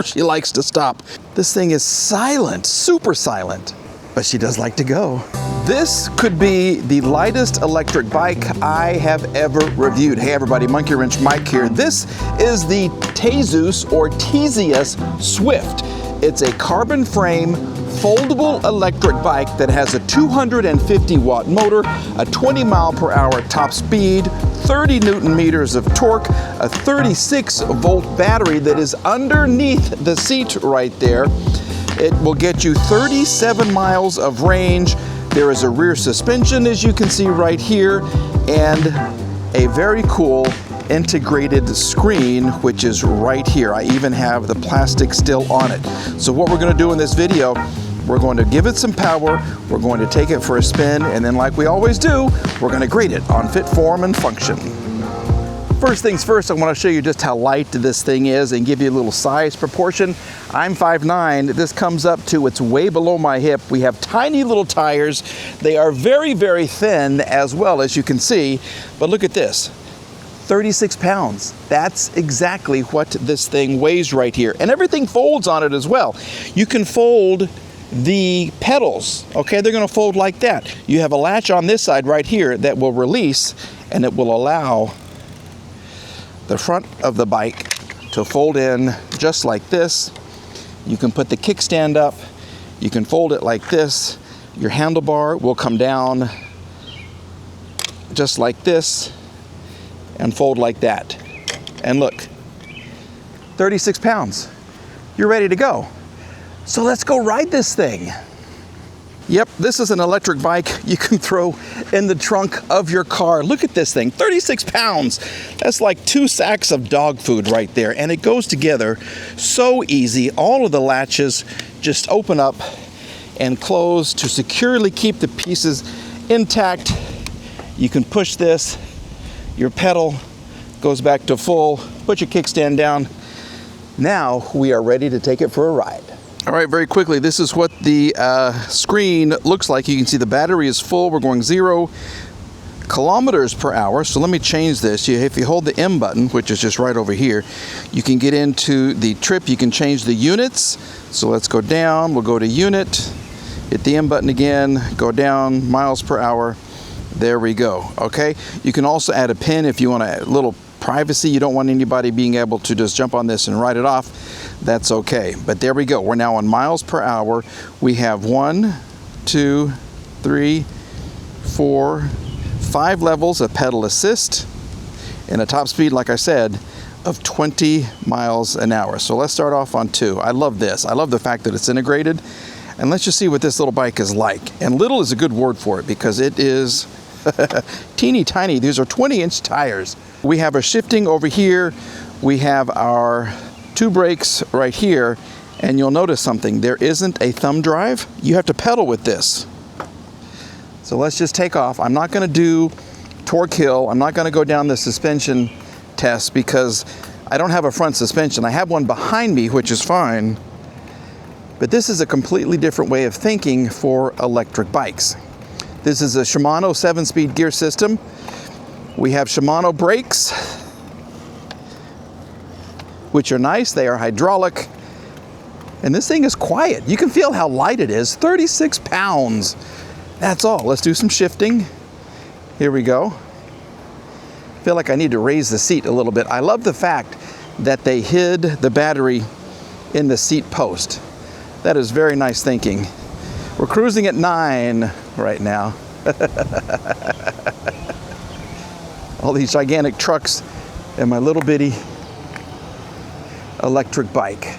She likes to stop. This thing is silent, super silent, but she does like to go. This could be the lightest electric bike I have ever reviewed. Hey everybody, Monkey Wrench Mike here. This is the Tezeus or Tezeus Swift. It's a carbon frame, foldable electric bike that has a 250 watt motor, a 20 mile per hour top speed, 30 Newton meters of torque, a 36 volt battery that is underneath the seat right there. It will get you 37 miles of range. There is a rear suspension, as you can see right here, and a very cool integrated screen, which is right here. I even have the plastic still on it. So what we're going to do in this video, we're going to give it some power, we're going to take it for a spin, and then like we always do, we're going to grade it on fit, form, and function. First things first, I want to show you just how light this thing is and give you a little size proportion. I'm 5'9". This comes up to, it's way below my hip. We have tiny little tires. They are very, very thin as well, as you can see. But look at this, 36 pounds. That's exactly what this thing weighs right here. And everything folds on it as well. You can fold the pedals, okay? They're gonna fold like that. You have a latch on this side right here that will release, and it will allow the front of the bike to fold in just like this. You can put the kickstand up, you can fold it like this. Your handlebar will come down just like this and fold like that. And look, 36 pounds. You're ready to go. So let's go ride this thing. Yep, this is an electric bike you can throw in the trunk of your car. Look at this thing, 36 pounds. That's like 2 sacks of dog food right there. And it goes together so easy. All of the latches just open up and close to securely keep the pieces intact. You can push this, your pedal goes back to full, put your kickstand down. Now we are ready to take it for a ride. All right, very quickly, this is what the screen looks like. You can see the battery is full. We're going 0 kilometers per hour. So let me change this. If you hold the M button, which is just right over here, you can get into the trip. You can change the units. So let's go down. We'll go to unit, hit the M button again, go down, miles per hour. There we go, okay? You can also add a pin if you want a little privacy. You don't want anybody being able to just jump on this and write it off. That's okay. But there we go. We're now on miles per hour. We have 1, 2, 3, 4, 5 levels of pedal assist and a top speed, like I said, of 20 miles an hour. So let's start off on 2. I love this. I love the fact that it's integrated. And let's just see what this little bike is like. And little is a good word for it because it is teeny tiny. These are 20-inch tires. We have a shifting over here. We have our 2 brakes right here. And you'll notice something. There isn't a thumb drive. You have to pedal with this. So let's just take off. I'm not going to do torque hill. I'm not going to go down the suspension test because I don't have a front suspension. I have one behind me, which is fine. But this is a completely different way of thinking for electric bikes. This is a Shimano 7-speed gear system. We have Shimano brakes, which are nice. They are hydraulic. And this thing is quiet. You can feel how light it is. 36 pounds. That's all. Let's do some shifting. Here we go. I feel like I need to raise the seat a little bit. I love the fact that they hid the battery in the seat post. That is very nice thinking. We're cruising at 9 right now. All these gigantic trucks and my little bitty electric bike.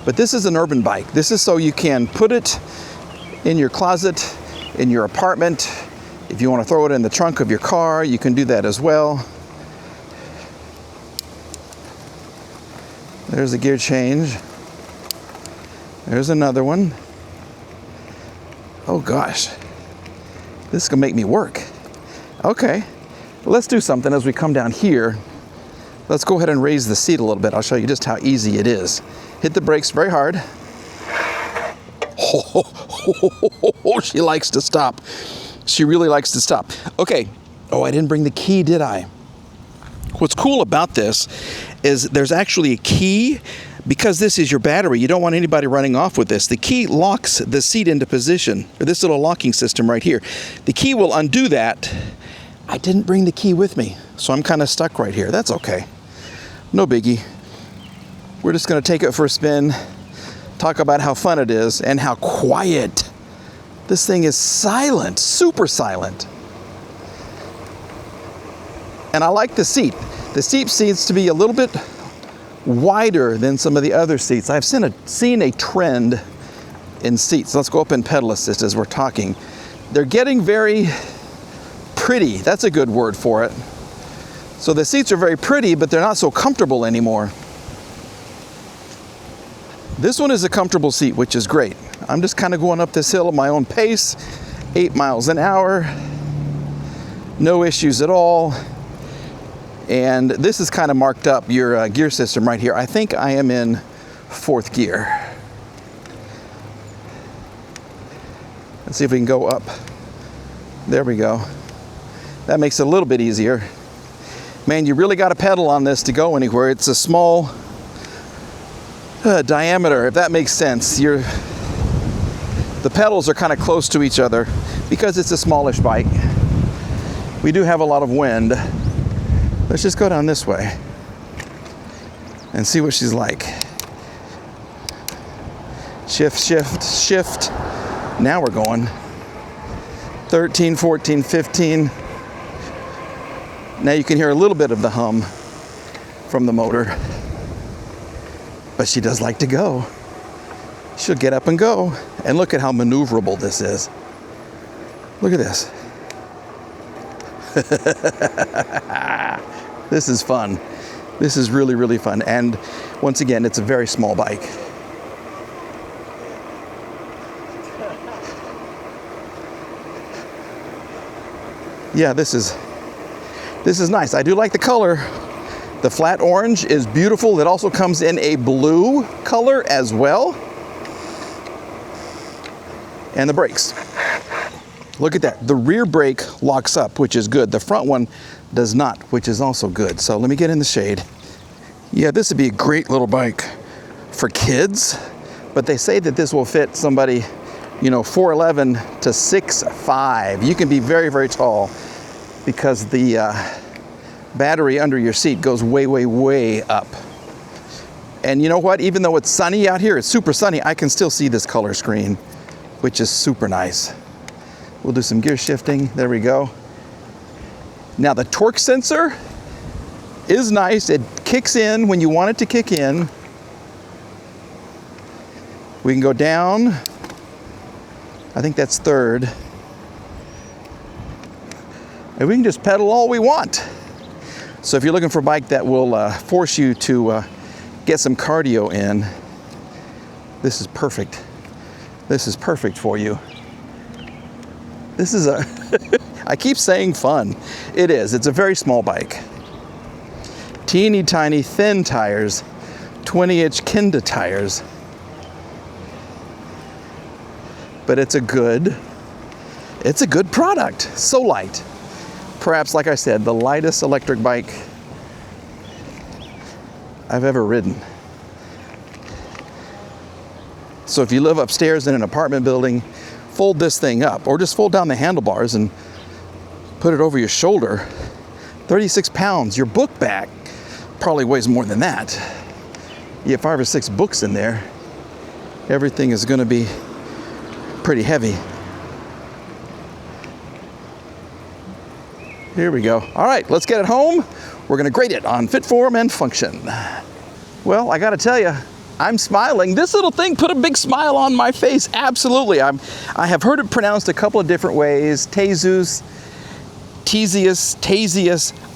But this is an urban bike. This is so you can put it in your closet, in your apartment. If you want to throw it in the trunk of your car, you can do that as well. There's a gear change. There's another one. Oh gosh, this is gonna make me work. Okay, let's do something as we come down here. Let's go ahead and raise the seat a little bit. I'll show you just how easy it is. Hit the brakes very hard. Oh, she likes to stop. She really likes to stop. Okay, oh, I didn't bring the key, did I? What's cool about this is there's actually a key. Because this is your battery, you don't want anybody running off with this. The key locks the seat into position, or this little locking system right here. The key will undo that. I didn't bring the key with me, so I'm kind of stuck right here. That's okay. No biggie. We're just going to take it for a spin, talk about how fun it is, and how quiet. This thing is silent, super silent. And I like the seat. The seat seems to be a little bit wider than some of the other seats. I've seen a trend in seats. Let's go up in pedal assist as we're talking. They're getting very pretty. That's a good word for it. So the seats are very pretty, but they're not so comfortable anymore. This one is a comfortable seat, which is great. I'm just kind of going up this hill at my own pace, 8 miles an hour, no issues at all. And this is kind of marked up your gear system right here. I think I am in 4th gear. Let's see if we can go up. There we go. That makes it a little bit easier. Man, you really got to pedal on this to go anywhere. It's a small diameter, if that makes sense. The pedals are kind of close to each other because it's a smallish bike. We do have a lot of wind. Let's just go down this way and see what she's like. Shift, shift, shift. Now we're going. 13, 14, 15. Now you can hear a little bit of the hum from the motor. But she does like to go. She'll get up and go. And look at how maneuverable this is. Look at this. This is fun. This is really, really fun. And once again, it's a very small bike. Yeah, this is nice. I do like the color. The flat orange is beautiful. It also comes in a blue color as well. And the brakes. Look at that. The rear brake locks up, which is good. The front one does not, which is also good. So let me get in the shade. Yeah, this would be a great little bike for kids, but they say that this will fit somebody, 4'11" to 6'5". You can be very, very tall because the battery under your seat goes way, way, way up. And you know what? Even though it's sunny out here, it's super sunny, I can still see this color screen, which is super nice. We'll do some gear shifting. There we go. Now the torque sensor is nice. It kicks in when you want it to kick in. We can go down. I think that's 3rd. And we can just pedal all we want. So if you're looking for a bike that will force you to get some cardio in, this is perfect. This is perfect for you. This is I keep saying fun. It is. It's a very small bike. Teeny tiny thin tires, 20-inch Kenda tires. But it's a good product. So light. Perhaps, like I said, the lightest electric bike I've ever ridden. So if you live upstairs in an apartment building, fold this thing up, or just fold down the handlebars and put it over your shoulder. 36 pounds. Your book bag probably weighs more than that. You have 5 or 6 books in there. Everything is going to be pretty heavy. Here we go. All right, let's get it home. We're going to grade it on fit, form, and function. Well, I got to tell you, I'm smiling. This little thing put a big smile on my face. Absolutely. I have heard it pronounced a couple of different ways. Tezeus,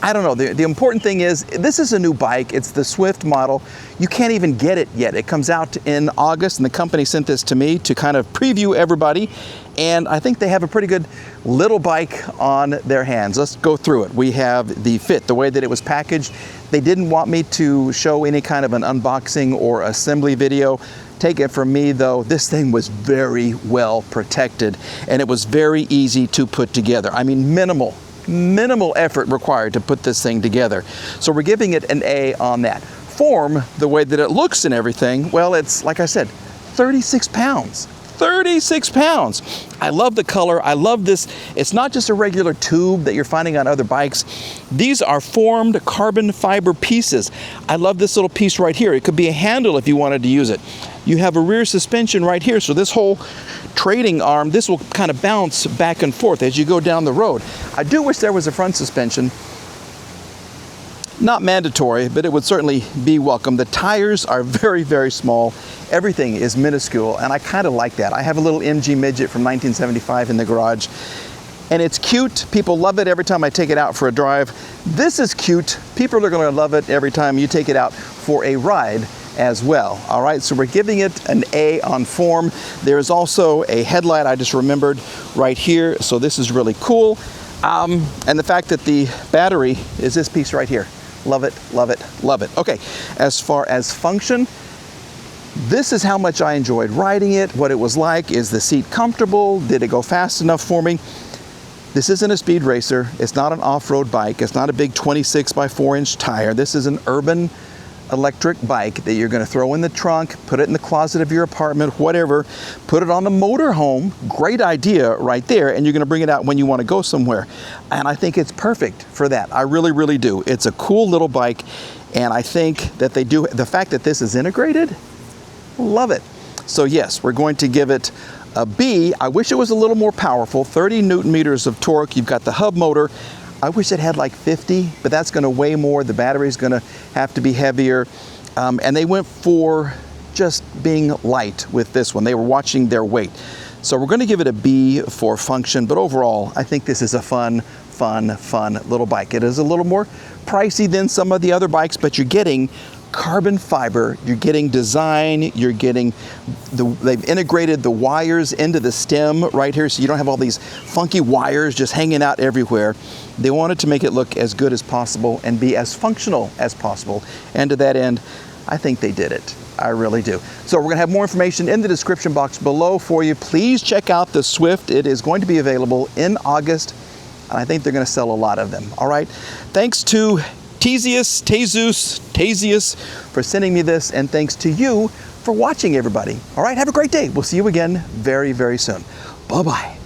I don't know. The important thing is, this is a new bike. It's the Swift model. You can't even get it yet. It comes out in August, and the company sent this to me to kind of preview everybody. And I think they have a pretty good little bike on their hands. Let's go through it. We have the fit, the way that it was packaged. They didn't want me to show any kind of an unboxing or assembly video. Take it from me though, this thing was very well protected and it was very easy to put together. I mean, minimal minimal effort required to put this thing together. So we're giving it an A on that. Form, the way that it looks and everything, well, it's, like I said, 36 pounds. 36 pounds. I love the color. I love this. It's not just a regular tube that you're finding on other bikes. These are formed carbon fiber pieces. I love this little piece right here. It could be a handle if you wanted to use it. You have a rear suspension right here, so this whole trading arm, this will kind of bounce back and forth as you go down the road. I do wish there was a front suspension. Not mandatory, but it would certainly be welcome. The tires are very, very small. Everything is minuscule, and I kind of like that. I have a little MG Midget from 1975 in the garage, and it's cute. People love it every time I take it out for a drive. This is cute. People are going to love it every time you take it out for a ride as well. All right, so we're giving it an A on form. There is also a headlight I just remembered right here, so this is really cool. And the fact that the battery is this piece right here. Love it, love it, love it. Okay, as far as function, this is how much I enjoyed riding it, what it was like. Is the seat comfortable? Did it go fast enough for me? This isn't a speed racer. It's not an off-road bike. It's not a big 26 by 4-inch tire. This is an urban electric bike that you're going to throw in the trunk, put it in the closet of your apartment, whatever, put it on the motorhome. Great idea right there, and you're going to bring it out when you want to go somewhere. And I think it's perfect for that. I really, really do. It's a cool little bike, and I think that they do, the fact that this is integrated, love it. So yes, we're going to give it a B. I wish it was a little more powerful, 30 Newton meters of torque. You've got the hub motor. I wish it had like 50, but that's going to weigh more. The battery's going to have to be heavier. And they went for just being light with this one. They were watching their weight. So we're going to give it a B for function, but overall, I think this is a fun little bike. It is a little more pricey than some of the other bikes, but you're getting carbon fiber, you're getting design, you're getting, they've integrated the wires into the stem right here, so you don't have all these funky wires just hanging out everywhere. They wanted to make it look as good as possible and be as functional as possible. And to that end, I think they did it. I really do. So we're gonna have more information in the description box below for you. Please check out the Swift. It is going to be available in August, and I think they're gonna sell a lot of them. All right, thanks to Tezeus for sending me this, and thanks to you for watching, everybody. All right, have a great day. We'll see you again very, very soon. Bye-bye.